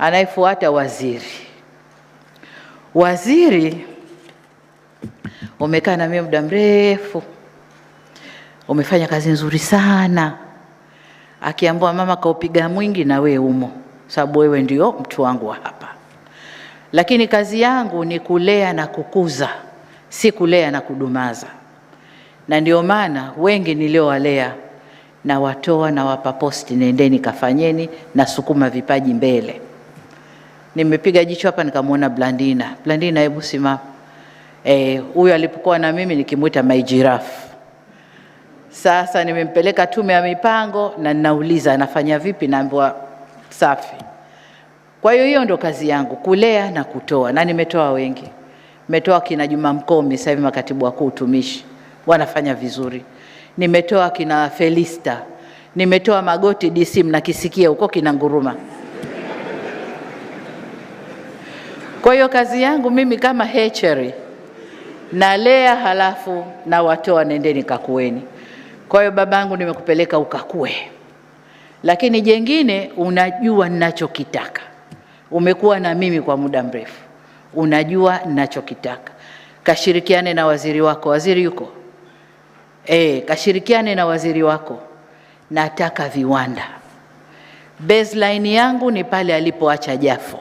Anayefuata waziri. Waziri umekaa na mimi muda mrefu, umefanya kazi nzuri sana. Akiambiwa mama kaupiga mwingi, na we umo, sababu wewe ndio mtu wangu wa hapa. Lakini kazi yangu ni kulea na kukuza, si kulea na kudumaza. Na ndio maana wengi niliowalea na watoa na wapa posti, nendeni kafanyeni na sukuma vipaji mbele. Nimepiga jicho hapa nikamwona Blandina. Blandina, hebu simama. Huyu alipokuwa na mimi nikimuita my giraffe. Sasa nimempeleka tume ya mipango na ninauliza anafanya vipi, naambiwa safi. Kwa hiyo ndo kazi yangu, kulea na kutoa, na nimetoa wengi. Nimetoa kina Juma Mkomi, sasa hivi makatibu wakuu utumishi, wanafanya vizuri. Nimetoa kina Felista, nimetoa Magoti DC, mnakisikia huko kina Nguruma. Kwa hiyo kazi yangu mimi kama hatchery, nalea halafu na watoa, nendeni kakueni. Kwa hiyo babangu, nimekupeleka ukakue. Lakini jengine, unajua ninachokitaka. Umekuwa na mimi kwa muda mrefu, unajua ninachokitaka. Kashirikiane na waziri wako. Waziri yuko? Kashirikiane na waziri wako. Nataka viwanda. Baseline yangu ni pale alipoacha Jafo.